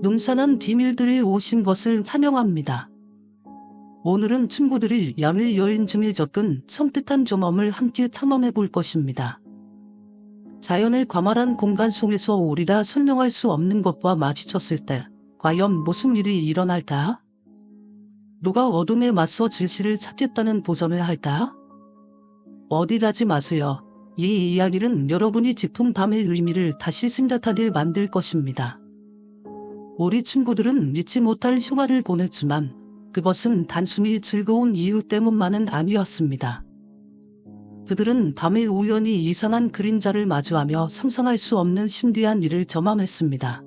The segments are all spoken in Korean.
눈사는 비밀들이 오신 것을 환영합니다. 오늘은 친구들이 야밀 여행 중에 겪은 섬뜩한 경험을 함께 탐험해 볼 것입니다. 자연의 과말한 공간 속에서 우리가 설명할 수 없는 것과 마주쳤을 때 과연 무슨 일이 일어날까? 누가 어둠에 맞서 진실을 찾겠다는 도전을 할까? 어디 가지 마세요. 이 이야기는 여러분이 짙은 밤의 의미를 다시 생각하게 만들 것입니다. 우리 친구들은 잊지 못할 휴가를 보냈지만 그것은 단순히 즐거운 이유 때문만은 아니었습니다. 그들은 밤에 우연히 이상한 그림자를 마주하며 상상할 수 없는 신비한 일을 경험했습니다.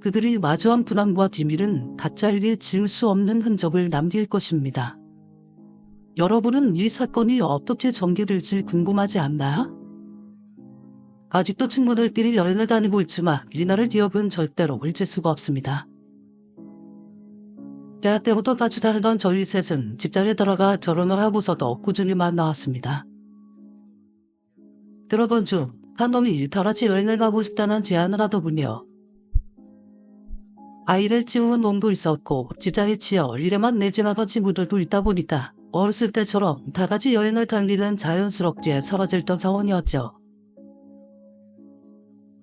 그들이 마주한 불안과 비밀은 가짜에게 지울 수 없는 흔적을 남길 것입니다. 여러분은 이 사건이 어떻게 전개될지 궁금하지 않나요? 아직도 친구들끼리 여행을 다니고 있지만 이날의 기억은 절대로 잊을 수가 없습니다. 대학 때부터 같이 다니던 저희 셋은 직장에 들어가 결혼을 하고서도 꾸준히 만나왔습니다. 들어본 중 한 놈이 다 같이 여행을 가고 싶다는 제안을 하더군요. 아이를 키우는 놈도 있었고 직장에 치여 일에만 내진하던 친구들도 있다 보니까 어렸을 때처럼 다 같이 여행을 다니는 자연스럽게 사라졌던 상황이었죠.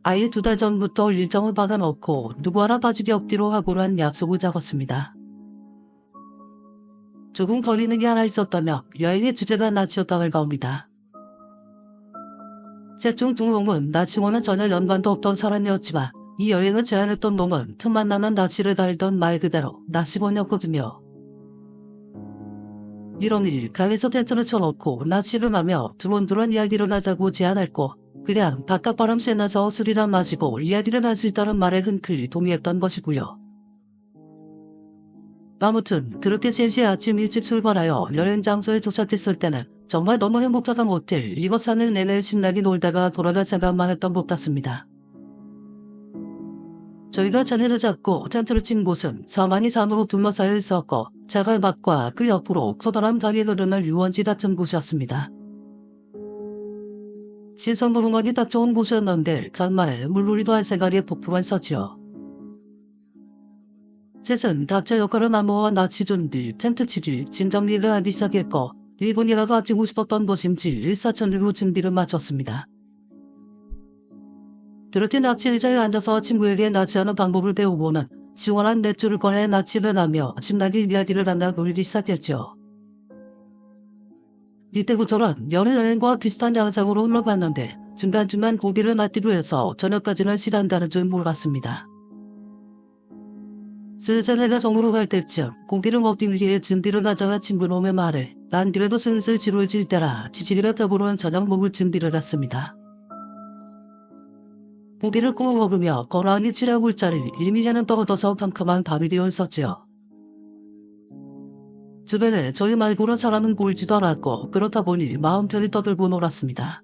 아예 2달 전부터 일정을 박아놓고 누구 하나 빠지게 없기로 하고로 한 약속을 잡았습니다. 조금 걸리는 게 하나 있었다며 여행의 주제가 나치였다고 할 겁니다. 셋 중 2놈은 나치와는 전혀 연관도 없던 사람이었지만 이 여행을 제안했던 놈은 틈만 나는 나치를 달던 말 그대로 나치범이었거든요. 이러니 강에서 텐트를 쳐놓고 나치를 하며 두런두런 이야기를 하자고 제안했고 그냥 바깥바람 쐬나서 술이나 마시고 이야기를 할 수 있다는 말에 흔쾌히 동의했던 것이고요. 아무튼 그렇게 셋이 아침 일찍 출발하여 여행 장소에 도착했을 때는 정말 너무 행복하다 못해 이번 산을 내내 신나게 놀다가 돌아갈 생각만 했던 것 같습니다. 저희가 자리를 잡고 텐트를 친 곳은 사만이 산으로 둘러싸여 있었고 자갈밭과 그 옆으로 커다란 강이 흐르는 유원지 같은 곳이었습니다. 신선물음원이 딱 좋은 곳이었는데 정말 물놀이도 할 생각에 부풀어 있었지요. 셋은 각자 역할을 나누어 나치 준비, 텐트 치기, 짐 정리를 하기 시작했고 1분이라도 아끼고 싶었던 것인지 일사천리로 준비를 마쳤습니다. 그렇게 나치 의자에 앉아서 친구에게 나치하는 방법을 배우고는 시원한 맥주를 꺼내 나치를 하며 신나게 이야기를 한다 놀기 시작했죠. 이때부터는 여행과 비슷한 양상으로 흘러갔는데 중간중간 고기를 맞기도 해서 저녁까지는 시간다는 줄 몰랐습니다. 슬슬 해가 정으로 갈 때쯤 고기를 먹기 위해 준비를 하자가 친구놈의 말에 난 그래도 슬슬 지루해질 때라 지질이라 더불어는 저녁 먹을 준비를 했습니다. 고기를 구워 먹으며 고라니 칠하고 있자니 이미지는 떨어져서 캄캄한 밤이 되어 있었지요. 주변에 저희 말고는 사람은 보이지도 않았고 그렇다 보니 마음 편히 떠들고 놀았습니다.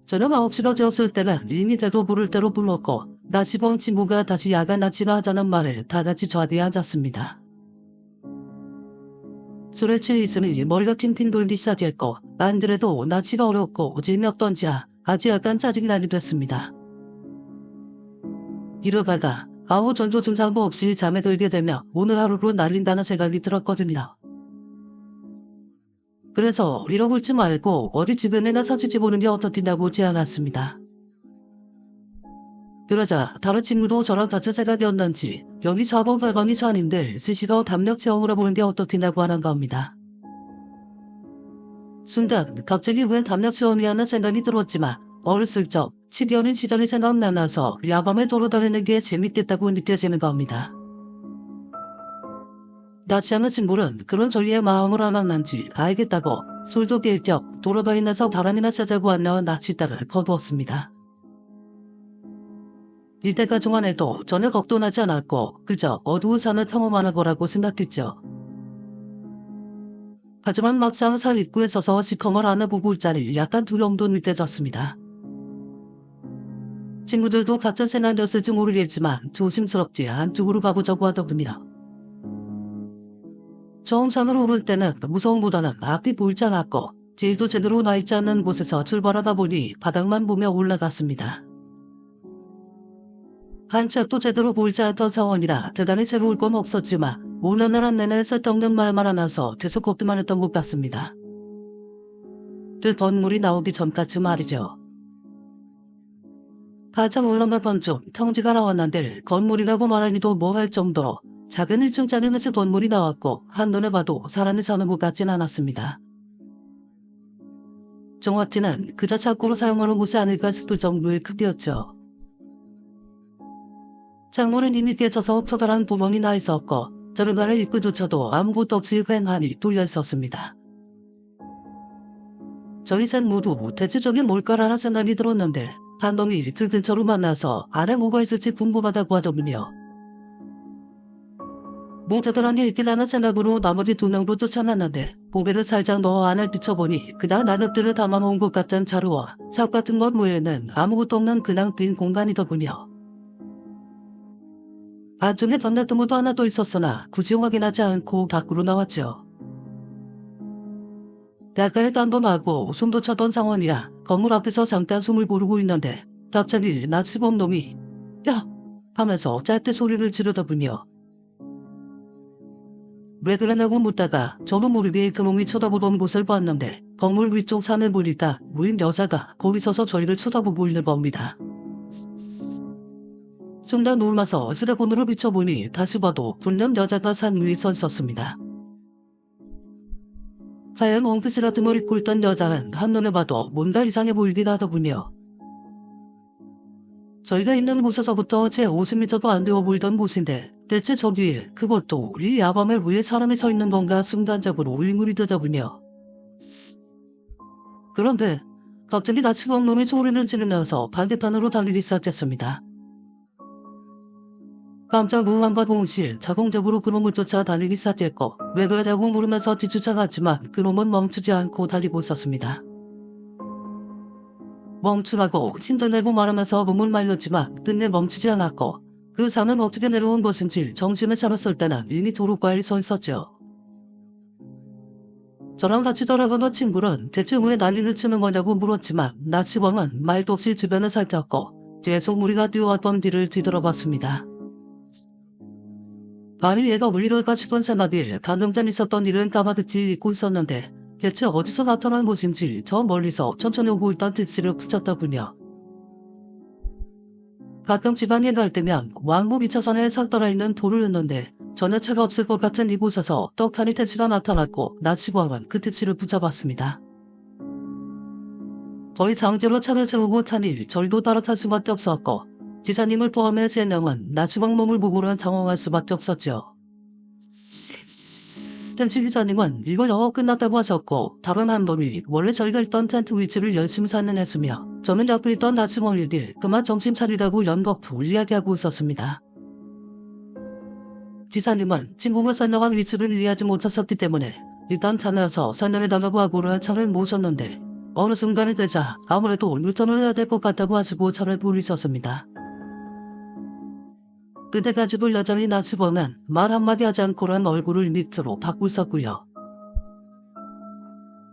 저녁 9시가 되었을 때는 이미 배도 부를 대로 불렀고 나치범 친구가 다시 야간 나치를 하자는 말에 다같이 좌대에 앉았습니다. 술에 취해 있으니 머리가 팅팅 돌기 시작했고 안 그래도 나치가 어렵고 재미없던지라 아주 약간 짜증이 나게 됐습니다. 이러다가 아무 전조 증상도 없이 잠에 들게 되며 오늘 하루로 날린다는 생각이 들었거든요. 그래서 잃어버리지 말고 어디 주변에나 사진지 보는 게 어떻겠냐고 제안했습니다. 그러자 다른 친구도 저랑 같은 생각이었는지 여기 4번 8번이 산인데 스시로 담력 체험을 해보는 게 어떻겠냐고 하는 겁니다. 순간 갑자기 왜 담력 체험이라는 생각이 들었지만 어렸을 적 치료하는 시절이 생각나서 야밤에 돌아다니는 게 재밌겠다고 느껴지는 겁니다. 나치하는 친구는 그런 저희의 마음을 알았는지 알겠다고 술도 깰 겸 돌아다니면서 바람이나 쐬자고 하며 낚싯대를 거두었습니다. 이때가 동안 해도 전혀 걱도 나지 않았고 그저 어두운 산을 탐험하는 거라고 생각했죠. 하지만 막상 산 입구에 서서 시커먼 하늘 보고 있자니 약간 두려움도 느껴졌습니다. 친구들도 같은 생각이었을지 모르겠지만 조심스럽게 안쪽으로 가보자고 하더군요. 처음 산을 오를 때는 무서움보다는 앞이 보이지 않았고 길도 제대로 나있지 않는 곳에서 출발하다 보니 바닥만 보며 올라갔습니다. 한짝도 제대로 보이지 않던 상황이라 대단히 새로울 건 없었지만 오늘날 내내 쓸데없는 말만 하나서 계속 걷기만 했던 것 같습니다. 그 건물이 나오기 전까지 말이죠. 가장 올라가던 중 청지가 나왔는데 건물이라고 말하기도 뭐할 정도로 작은 1층짜리 매스 건물이 나왔고 한눈에 봐도 사람이 사는 것 같진 않았습니다. 정확히는 그저 창고로 사용하는 곳이 아닐까 싶을 정도의 크기였죠. 창문은 이미 깨져서 커다란 구멍이 나 있었고 저런간의 입구조차도 아무것도 없이 휑하니 뚫려 있었습니다. 저희 셋 모두 대체 저게 뭘까라는 생각이 들었는데 한 놈이 들 근처로 만나서 안에 뭐가 있을지 궁금하다고 하더군요. 뭐 대단한 게 있기라는 생각으로 나머지 2명도 쫓아났는데 보배를 살짝 넣어 안을 비춰보니 그냥 나룻들을 담아놓은 것 같은 자루와 삽 같은 것 외에는 아무것도 없는 그냥 빈 공간이더군요. 안쪽에 전자통도 하나 더 있었으나 굳이 확인하지 않고 밖으로 나왔죠. 약간의 땀도 나고 숨도 차던 상황이라 건물 앞에서 잠깐 숨을 고르고 있는데 갑자기 낯익은 놈이 야! 하면서 짧게 소리를 지르더군요. 왜 그러냐고 묻다가 저도 모르게 그놈이 쳐다보던 곳을 봤는데 건물 위쪽 산을 보니까 무인 여자가 거기 서서 저희를 쳐다보고 있는 겁니다. 순간 놀라서 휴대폰으로 비춰보니 다시 봐도 분명 여자가 산 위에 서 있었습니다. 하얀 원피스 같은 걸 입고 있던 여자는 한눈에 봐도 뭔가 이상해 보이긴 하더군요. 저희가 있는 곳에서부터 제 50m도 안 되어 보이던 곳인데 대체 저기에 그것도 이 야밤에 위에 사람이 서 있는 건가 순간적으로 의문이 들더군요. 그런데 갑자기 낯익은 놈이 소리를 지르면서 반대편으로 달리기 시작했습니다. 깜짝 놀람과 동시에 자동적으로 그놈을 쫓아 달리기 시작했고 왜 그러냐고 물으면서 뒤쫓아갔지만 그놈은 멈추지 않고 달리고 있었습니다. 멈추라고 힘들내고 말하면서 몸을 말렸지만 끝내 멈추지 않았고 그 산은 어떻게 내려온 것인지 정신을 차렸을 때는 이미 도로가에 서 있었죠. 저랑 같이 돌아가던 친구는 대체 왜 난리를 치는 거냐고 물었지만 나치광은 말도 없이 주변을 살폈고 계속 무리가 뛰어왔던 뒤를 뒤돌아봤습니다. 아니 얘가 왜 이럴까 싶은 생각에 가능전 있었던 일은 까마득히 잊고 있었는데 대체 어디서 나타난 곳인지 저 멀리서 천천히 오고 있던 택시를 붙였더군요. 가끔 집안일 갈 때면 왕복 2차선에 삭달아 있는 도를 넣는데 전혀 차가 없을 것 같은 이곳에서 떡하니 택시가 나타났고 나치광은 그 택시를 붙잡았습니다. 거의 장제로 차를 세우고 타니 저희도 따라탈 수밖에 없었고 기사님을 포함해 3명은 나치광 몸을 보고는 당황할 수밖에 없었죠. 택시 기사님은 이걸 끝났다고 하셨고 다른 한 분이 원래 저희가 있던 텐트 위치를 열심히 살펴냈으며 저는 옆에 있던 나치광에게 그만 정신 차리라고 연거푸 이야기하고 있었습니다. 기사님은 친구가 설명한 위치를 이해하지 못하셨기 때문에 일단 차내어서 설명해달라고 하고는 차를 모셨는데 어느 순간이 되자 아무래도 유턴을 해야 될 것 같다고 하시고 차를 부르셨습니다. 그때까지도 여전히 나치광은 말 한마디 하지 않고는 얼굴을 밑으로 닫고 있었고요.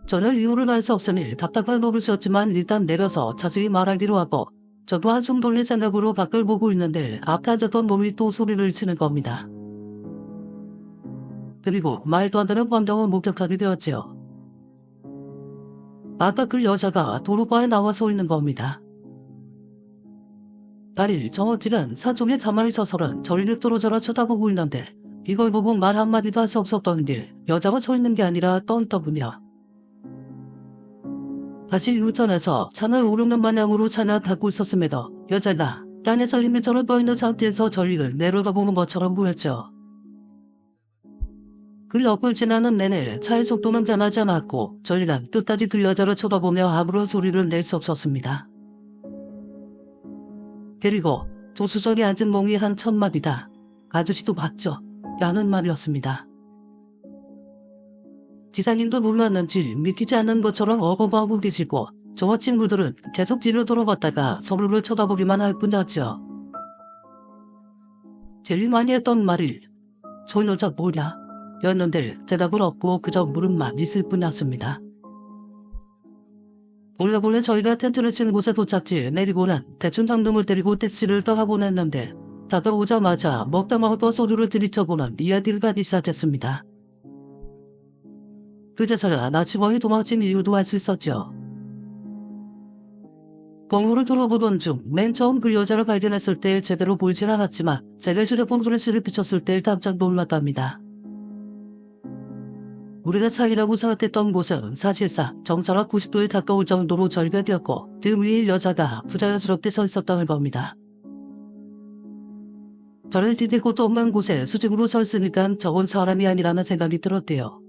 저는 이유를 알 수 없으니 답답한 노릇이었지만 일단 내려서 자세히 말하기로 하고 저도 한숨 돌릴 생각으로 밖을 보고 있는데 앞에 앉았던 놈이 또 소리를 치는 겁니다. 그리고 말도 안 되는 광경을 목격하게 되었지요. 아까 그 여자가 도로가에 나와 서 있는 겁니다. 아니 정어찌는 산쪽에 가만히 서서는 저희를 떨어져라 쳐다보고 있는데 이걸 보고 말 한마디도 할 수 없었던 게 여자가 서 있는 게 아니라 떴더군요. 다시 유턴해서 산을 오르는 방향으로 차를 닫고 있었음에도 여자가 땅에서 1m를 떠있는 상태에서 저희를 내려다보는 것처럼 보였죠. 그 옆을 지나는 내내 차의 속도는 변하지 않았고 저희는 끝까지 그 여자를 쳐다보며 아무런 소리를 낼 수 없었습니다. 그리고 조수석에 앉은 놈이 한 첫마디다. 아저씨도 봤죠? 라는 말이었습니다. 지사님도 놀랐는지 믿기지 않는 것처럼 어거버하고 계시고 저와 친구들은 계속 뒤를 돌아봤다가 서로를 쳐다보기만 할 뿐이었죠. 제일 많이 했던 말이 저 여자 뭐냐? 였는데 대답을 얻고 그저 물음만 있을 뿐이었습니다. 원래 저희가 텐트를 친 곳에 도착지 내리고는 대충 장dum을 때리고 택시를 떠나보냈는데 다가오자마자 먹다 먹었던 소주를 들이쳐보는 이야기가 시작됐습니다. 그제서야 나치머니 도망친 이유도 알 수 있었죠. 번호를 들어보던 중 맨 처음 그 여자를 발견했을 때 제대로 보이진 않았지만 제를 휴대폰 플래시를 비췄을 때 깜짝 놀랐답니다. 우리가 사이라고 생각했던 곳은 사실상 정사각 90도에 가까울 정도로 절벽이었고 그 위에 여자가 부자연스럽게 서 있었다는 겁니다. 저를 디딜 곳도 없는 곳에 수직으로 서 있으니까 저건 사람이 아니라는 생각이 들었대요.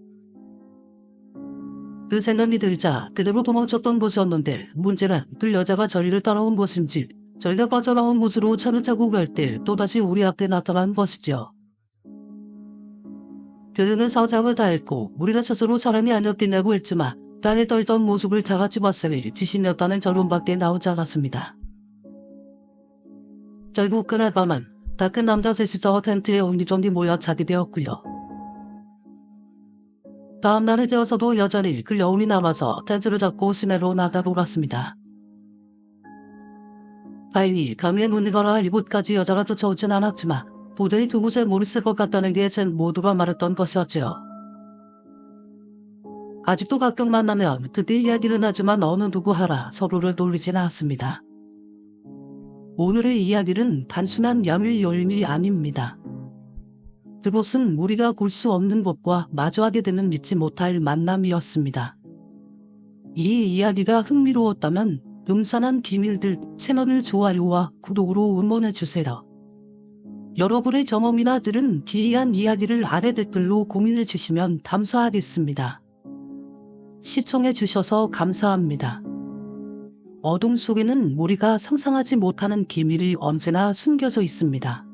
그 생각이 들자 그대로 도망쳤던 곳이었는데 문제는 그 여자가 저희를 따라온 것인지 저희가 빠져나온 곳으로 차를 타고 갈 때 또다시 우리 앞에 나타난 것이죠. 그녀는 사장을 다했고 우리가 스스로 사람이 아니었겠냐고 했지만 땅에 떠있던 모습을 다같이 봤으니 지신이었다는 결론밖에 나오지 않았습니다. 결국 그날 밤은 다 큰 남자 셋이서 텐트에 옹기종기 모여 자게 되었고요. 다음날이 되어서도 여전히 그 여운이 남아서 텐트를 잡고 시내로 나가 돌았습니다. 다행히 감에 눈이 가라 이곳까지 여자가 쫓아오진 않았지만 도저히 그곳에 못 있을 것 같다는 게 전 모두가 말했던 것이었지요. 아직도 가끔 만나면 그때 이야기는 하지만 어느 누구 하라 서로를 놀리진 않습니다. 오늘의 이야기는 단순한 야밀 여인이 아닙니다. 그곳은 우리가 볼 수 없는 곳과 마주하게 되는 믿지 못할 만남이었습니다. 이 이야기가 흥미로웠다면 음산한 비밀들 채널을 좋아요와 구독으로 응원해주세요. 여러분의 경험이나 들은 기이한 이야기를 아래 댓글로 공유해 주시면 감사하겠습니다. 시청해주셔서 감사합니다. 어둠 속에는 우리가 상상하지 못하는 비밀이 언제나 숨겨져 있습니다.